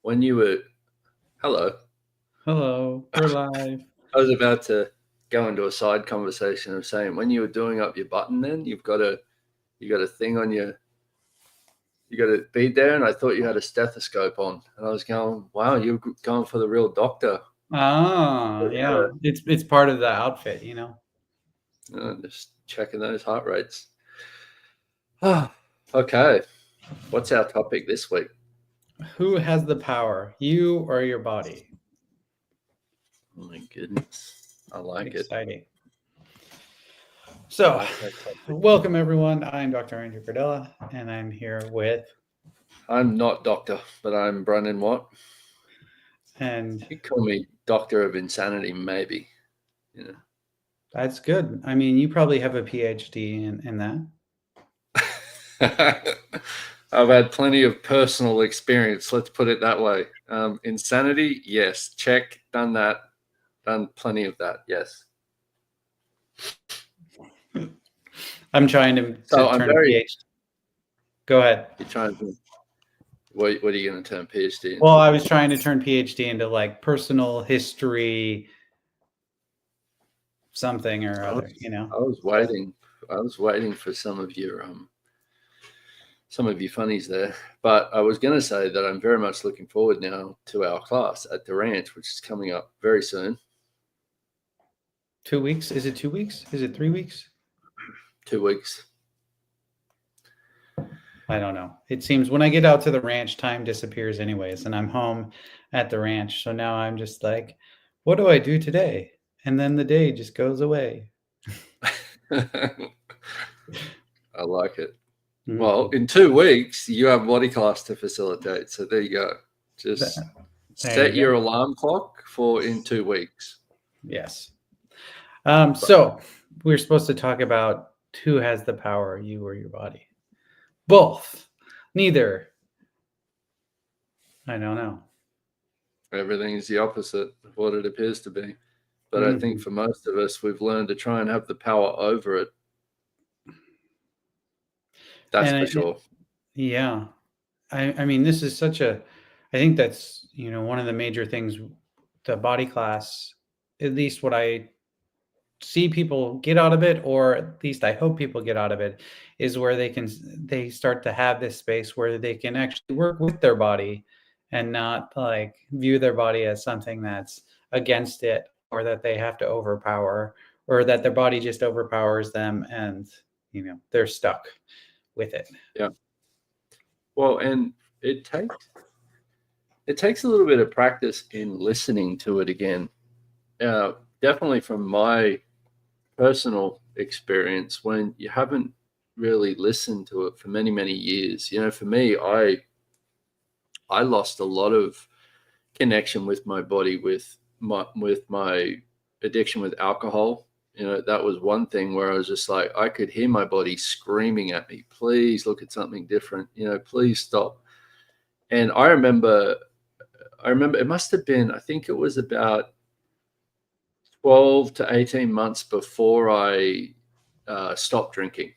when you were, hello, Hello, we're live. I was about to go into a side conversation of saying when you were doing up your button, then you got a thing on your, you got a bead there, and I thought you had a stethoscope on, and I was going, wow, you're going for the real doctor. Ah, yeah, it's part of the outfit, you know. Just checking those heart rates. Ah, okay. What's our topic this week? Who has the power, you or your body? Oh my goodness, I like it. Exciting. I So, like that topic. welcome everyone. I'm Dr. Andrew Gardella, and I'm here with, I'm not doctor, but I'm Brendon Watt. and You call me Doctor of Insanity, maybe. You that's good. I mean, you probably have a PhD in that. know, I've had plenty of personal experience. Let's put it that way. Insanity, yes, check, done that, done plenty of that. Yes. I'm trying to So I'm turn a very. PhD. Go ahead. You're trying to. What are you going to turn PhD Well, into? I was trying to turn PhD into like personal history, something or I other, was, you know. I was So, waiting. I was waiting for some of your funnies there. But I was going to say that I'm very much looking forward now to our class at the ranch, which is coming up very soon. 2 weeks? Is it 2 weeks? Is it 3 weeks? 2 weeks. I don't know. It seems when I get out to the ranch, time disappears anyways, and I'm home at the ranch. So now I'm just like, what do I do today? And then the day just goes away. I like it. Well, Mhm. in 2 weeks, you have body class to facilitate. So there you go. Th- Just There set you your go. alarm clock for in 2 weeks. Yes. But So we're supposed to talk about who has the power, you or your body. Both. Neither. I don't know. everything is the opposite of what it appears to be. But I think Mhm. for most of us, we've learned to try and have the power over it. That's And for I, sure. yeah, I mean, this is such a, I think that's, one of the major things, the body class, at least what I see people get out of it, or at least I hope people get out of it, is where they start to have this space where they can actually work with their body and not like view their body as something that's against it, or that they have to overpower, or that their body just overpowers them and they're stuck with it. Yeah. Well, and it takes it takes a little bit of practice in listening to it again. Uh, Definitely from my personal experience, when you haven't really listened to it for many, many years. For me, I lost a lot of connection with my body with my addiction with alcohol. That was one thing where I was just like, I could hear my body screaming at me, please look at something different, please stop. And I remember it must have been, I think it was about 12 to 18 months before I stopped drinking.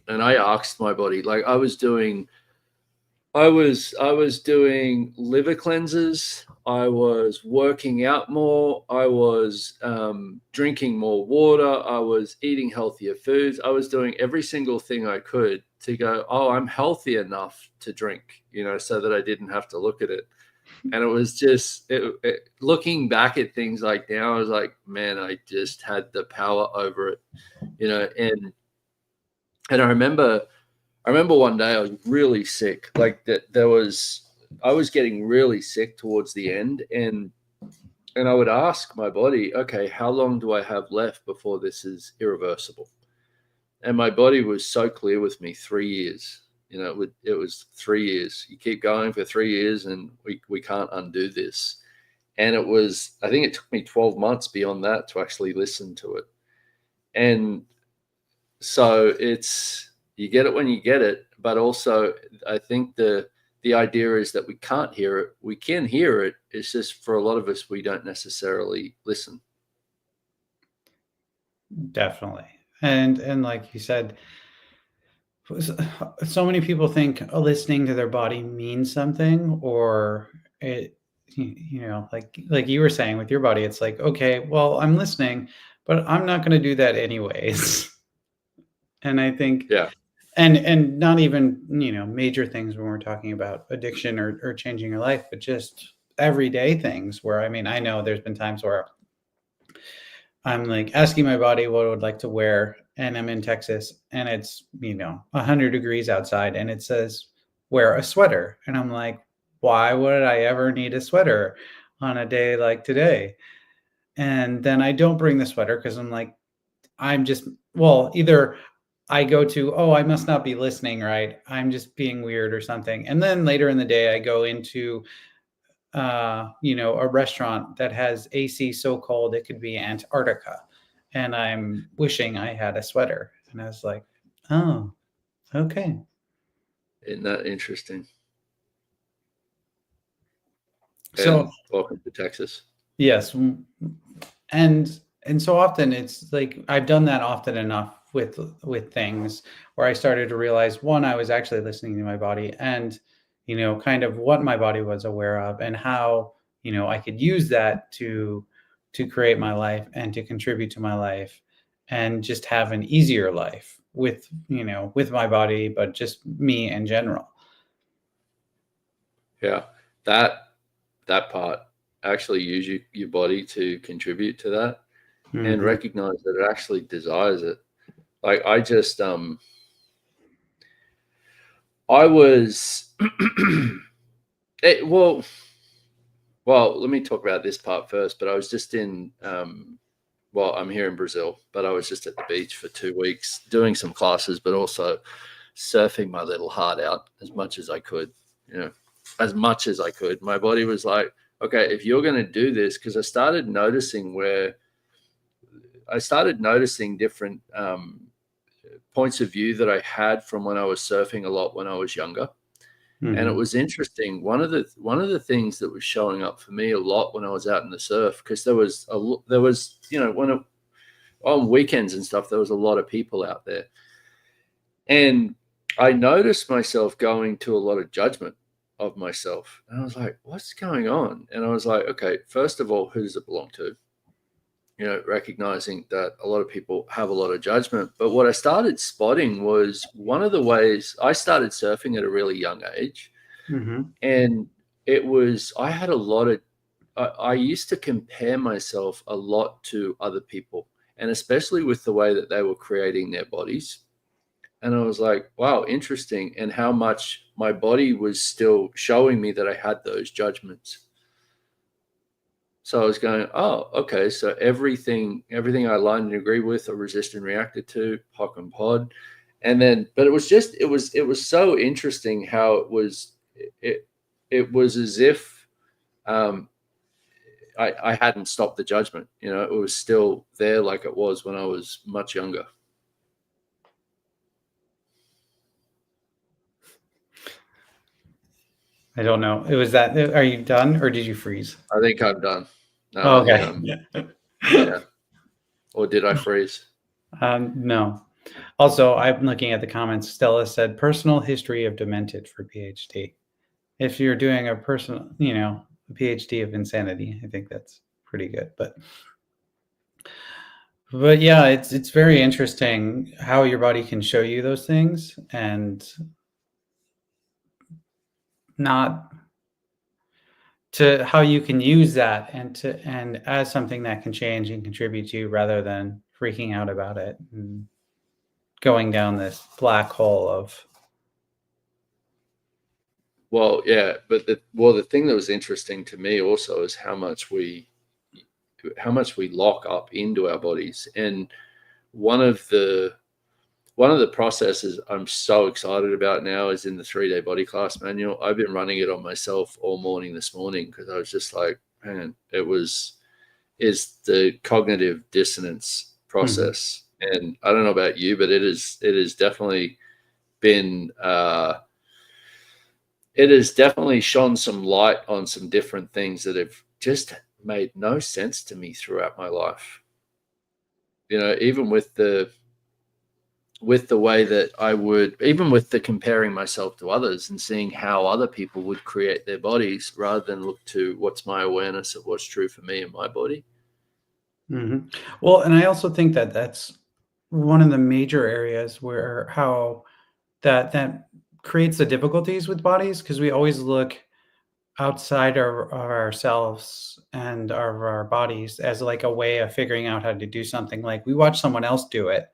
And I asked my body, like I was doing liver cleanses. I was working out more. I was drinking more water. I was eating healthier foods. I was doing every single thing I could to go, oh, I'm healthy enough to drink, so that I didn't have to look at it. And it was just looking back at things like now, I was like, man, I just had the power over it, and I remember one day I was really sick. Like that, I was getting really sick towards the end, and I would ask my body, okay, how long do I have left before this is irreversible? And my body was so clear with me, 3 years. It was 3 years. You keep going for 3 years, and we can't undo this. And I think it took me 12 months beyond that to actually listen to it. And so you get it when you get it, but also I think the idea is that we can't hear it. We can hear it. It's just for a lot of us we don't necessarily listen. Definitely. And like you said, so many people think listening to their body means something, or it, like you were saying with your body, it's like, okay, well, I'm listening, but I'm not going to do that anyways. And I think, Yeah. and not even, major things when we're talking about addiction or changing your life, but just everyday things where, I mean, I know there's been times where I'm like asking my body what I would like to wear, and I'm in Texas, and it's 100 degrees outside, and it says wear a sweater, and I'm like, why would I ever need a sweater on a day like today? And then I don't bring the sweater because I'm like, I'm just, well, either I go to, oh, I must not be listening right, I'm just being weird or something, and then later in the day I go into a restaurant that has AC so cold it could be Antarctica, and I'm wishing I had a sweater. And I was like, oh, okay. Isn't that interesting? So And welcome to Texas. yes, and so often it's like I've done that often enough with things where I started to realize, one, I was actually listening to my body, and kind of what my body was aware of, and how I could use that to create my life and to contribute to my life, and just have an easier life with my body, but just me in general. Yeah. That part, actually use your body to contribute to that and Hmm. recognize that it actually desires it. Like I just I was well, let me talk about this part first, but I was just in well, I'm here in Brazil, but I was just at the beach for 2 weeks doing some classes, but also surfing my little heart out as much as I could, you know, as much as I could. My body was like, okay, if you're going to do this, because I started noticing different points of view that I had from when I was surfing a lot when I was younger. And it Hmm. was interesting. One of the things that was showing up for me a lot when I was out in the surf, because there was when on weekends and stuff, there was a lot of people out there. And I noticed myself going to a lot of judgment of myself. And I was like, what's going on? And I was like, okay, first of all, who does it belong to? Recognizing that a lot of people have a lot of judgment. But what I started spotting was one of the ways I started surfing at a really young age. Hmm. And I had a lot of, I used to compare myself a lot to other people, and especially with the way that they were creating their bodies. And I was like, wow, interesting. And how much my body was still showing me that I had those judgments. So I was going, oh, okay. So everything I aligned and agreed with or resist and reacted to, POC and pod. And then, but it was so interesting how it, it was as if um, I hadn't stopped the judgment. It was still there like it was when I was much younger. I don't know. It was that. Are you done, or did you freeze? I think I'm done. No, Oh, I think okay. I'm, yeah. Or did I freeze? No. Also, I'm looking at the comments. Stella said, personal history of demented for PhD. If you're doing a personal, a PhD of insanity, I think that's pretty good. But yeah, it's very interesting how your body can show you those things, and not to how you can use that, and as something that can change and contribute to you, rather than freaking out about it and going down this black hole of. Well, yeah, but the thing that was interesting to me also is how much we lock up into our bodies. And one of the one of the processes I'm so excited about now is in the 3-day body class manual. I've been running it on myself all morning this morning because I was just like, man, is the cognitive dissonance Mhm. process. And I don't know about you, but it has definitely been it has definitely shone some light on some different things that have just made no sense to me throughout my life. Even with with the way that I would, even with the comparing myself to others and seeing how other people would create their bodies rather than look to what's my awareness of what's true for me and my body. Well, and I also think that that's one of the major areas where how that creates the difficulties with bodies, because we always look outside of ourselves and of our bodies as like a way of figuring out how to do something. Like we watch someone else do it,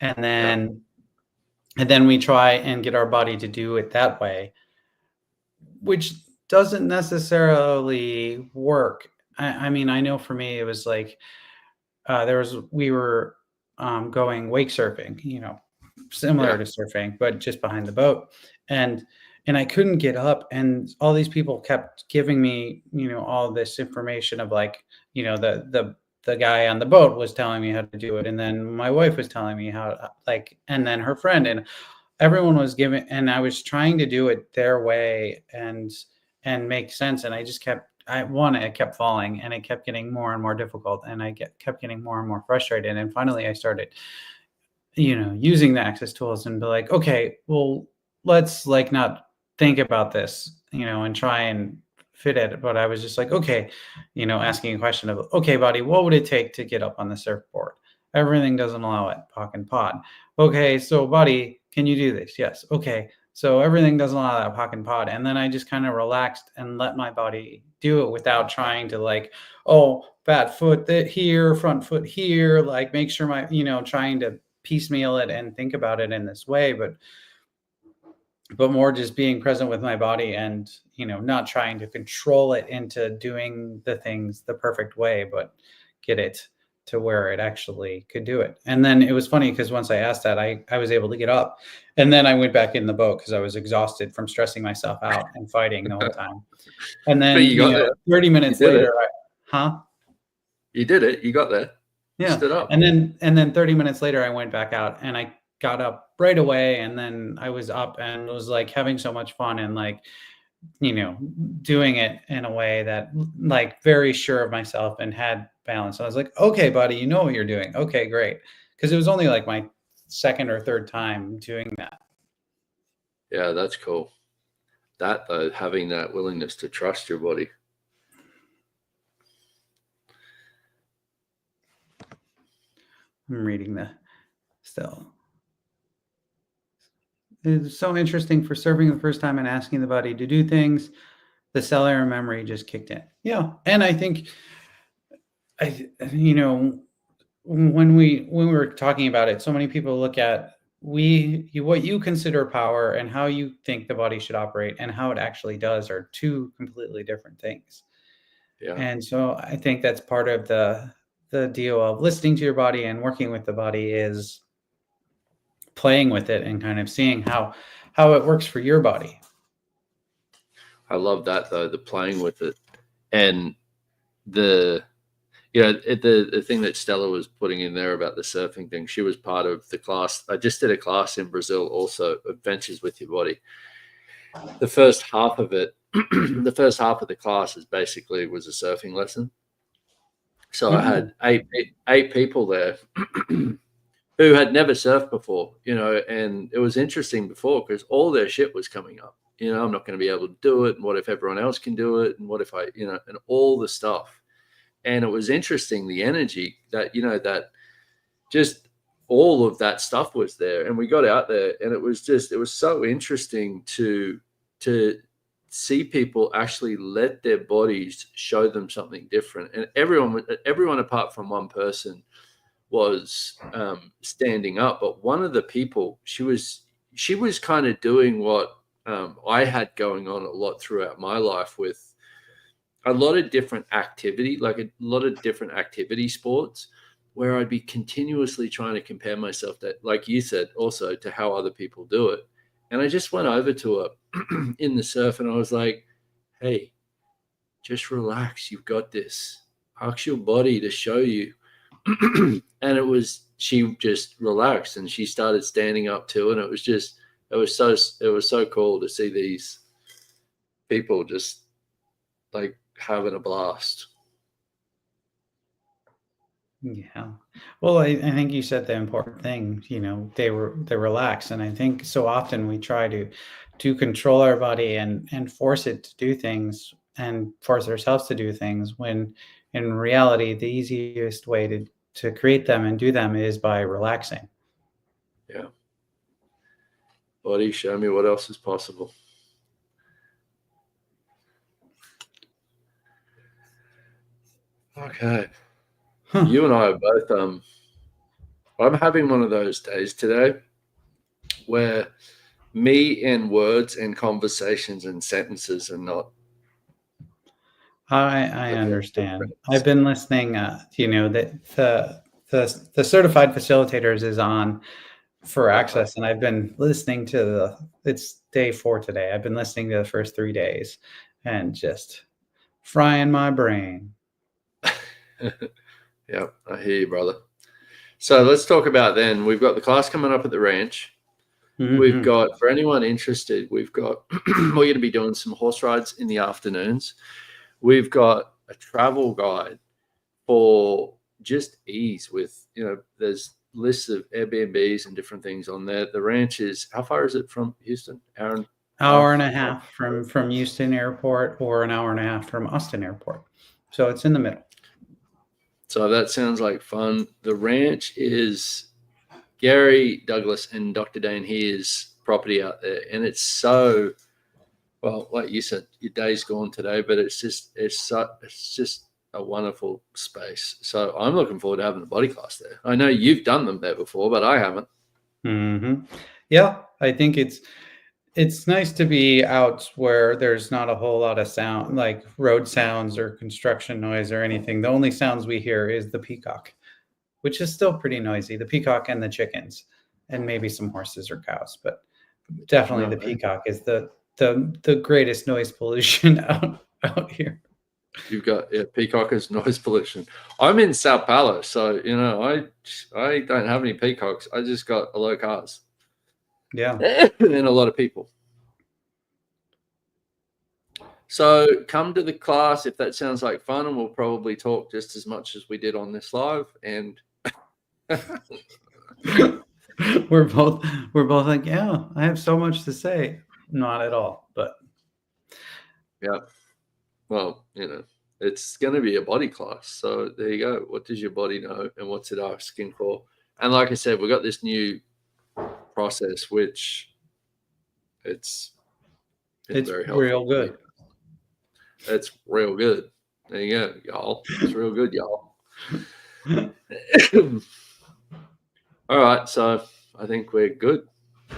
and Yeah. then we try and get our body to do it that way, which doesn't necessarily work. I mean, I know for me, it was like we were going wake surfing, similar Yeah. to surfing, but just behind the boat. And I couldn't get up. And all these people kept giving me, all this information of like, the guy on the boat was telling me how to do it. And then my wife was telling me how, like, and then her friend, and everyone was giving, and I was trying to do it their way and make sense. And I just kept, it kept falling, and it kept getting more and more difficult, and kept getting more and more frustrated. And finally I started, using the access tools and be like, okay, well, let's like not think about this, and try and fit it. But I was just like, okay, asking a question of, okay, buddy, what would it take to get up on the surfboard? Everything doesn't allow it. Pock and pod. Okay, so buddy, can you do this? Yes. Okay. So everything doesn't allow that pock and pod. And then I just kind of relaxed and let my body do it without trying to like, oh, back foot here, front foot here, like make sure my, trying to piecemeal it and think about it in this way, but more just being present with my body and, not trying to control it into doing the things the perfect way, but get it to where it actually could do it. And then it was funny because once I asked that, I was able to get up, and then I went back in the boat because I was exhausted from stressing myself out and fighting the whole time. And But then, you got there. 30 You minutes did it. later, huh? You did it. You got there. You Yeah. stood up. And then 30 minutes later I went back out and I got up right away, and then I was up and was like having so much fun and like, you know, doing it in a way that like very sure of myself and had balance. I was like, okay, buddy, you know what you're doing. Okay, great. Because it was only like my second or third time doing that. Yeah, that's cool. That though, having that willingness to trust your body. I'm reading the still. It's so interesting for serving the first time and asking the body to do things. The cellular memory just kicked in. Yeah. And I think you know, when we were talking about it, so many people look at what you consider power and how you think the body should operate and how it actually does are two completely different things. Yeah, And so I think that's part of the deal of listening to your body and working with the body is playing with it and kind of seeing how it works for your body. I love that though, the playing with it, and the the thing that Stella was putting in there about the surfing thing. She was part of the class. I just did a class in Brazil, also Adventures with Your Body. The first half of it, the first half of the class is basically was a surfing lesson. So I Mm. had eight people there who had never surfed before, and it was interesting before because all their shit was coming up. I'm not going to be able to do it. And what if everyone else can do it? And what if I, and all the stuff. And it was interesting, the energy that, that just all of that stuff was there. And we got out there and it was so interesting to see people actually let their bodies show them something different. And everyone apart from one person was standing up, but one of the people, she was kind of doing what I had going on a lot throughout my life with a lot of different activity, like a lot of different activity sports, where I'd be continuously trying to compare myself to, like you said, also to how other people do it. And I just went over to her in the surf and I was like, hey, just relax. You've got this. Ask your body to show you. And she just relaxed and she started standing up too. And it was so cool to see these people just like having a blast. Yeah. Well, I think you said the important thing, they relax. And I think so often we try to control our body and force it to do things and force ourselves to do things when in reality the easiest way to create them and do them is by relaxing. Yeah. Body, show me what else is possible. Okay. Huh. You and I are both I'm having one of those days today where me and words and conversations and sentences are not I the best of understand. I've friends. been listening, that the certified facilitators is on for Uh-huh. access, and I've been listening to it's day 4 today. I've been listening to the first 3 days and just frying my brain. Yeah, I hear you, brother. So let's talk about then. We've got the class coming up at the ranch. We've Mhm. got, for anyone interested, we're going to be doing some horse rides in the afternoons. We've got a travel guide for just ease with, there's lists of Airbnbs and different things on there. The ranch is, how far is it from Houston? Hour and a Hour and half? a half from Houston Airport or an hour and a half from Austin Airport. So it's in the middle. So that sounds like fun. The ranch is Gary Douglas and Dr. Dane Here's property out there. And it's so, well, like you said, your day's gone today, but it's just a wonderful space. So I'm looking forward to having a body class there. I know you've done them there before, but I haven't. Mhm. Yeah, I think it's nice to be out where there's not a whole lot of sound, like road sounds or construction noise or anything. The only sounds we hear is the peacock, which is still pretty noisy. The peacock and the chickens, and maybe some horses or cows, but definitely No, the man. peacock is the greatest noise pollution out here. You've got peacockers noise pollution. I'm in Sao Paulo, so I don't have any peacocks. I just got a lot of cars Yeah. and a lot of people. So come to the class if that sounds like fun, and we'll probably talk just as much as we did on this live. And we're both like, yeah, I have so much to say. Not at all, but yeah, well, it's going to be a body class. So there you go. What does your body know, and what's it asking for? And like I said, we've got this new process, which it's been it's very helpful real for me. good. It's real good. There you go, y'all. It's real good, y'all. All right, so I think we're good.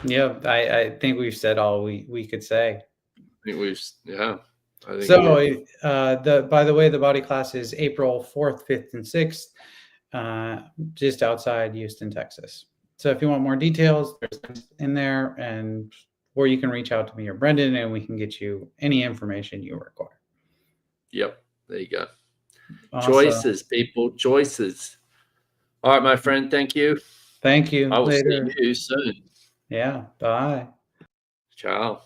Yeah, I think we've said all we could say. I think I think So, we're by the way, the body class is April 4th, 5th, and 6th, just outside Houston, Texas. So if you want more details, there's links in there, or you can reach out to me or Brendon, and we can get you any information you require. Yep. There you go. Awesome. Choices, people, choices. All right, my friend. Thank you. Thank you. I will see Later. you soon. Yeah. Bye. Ciao.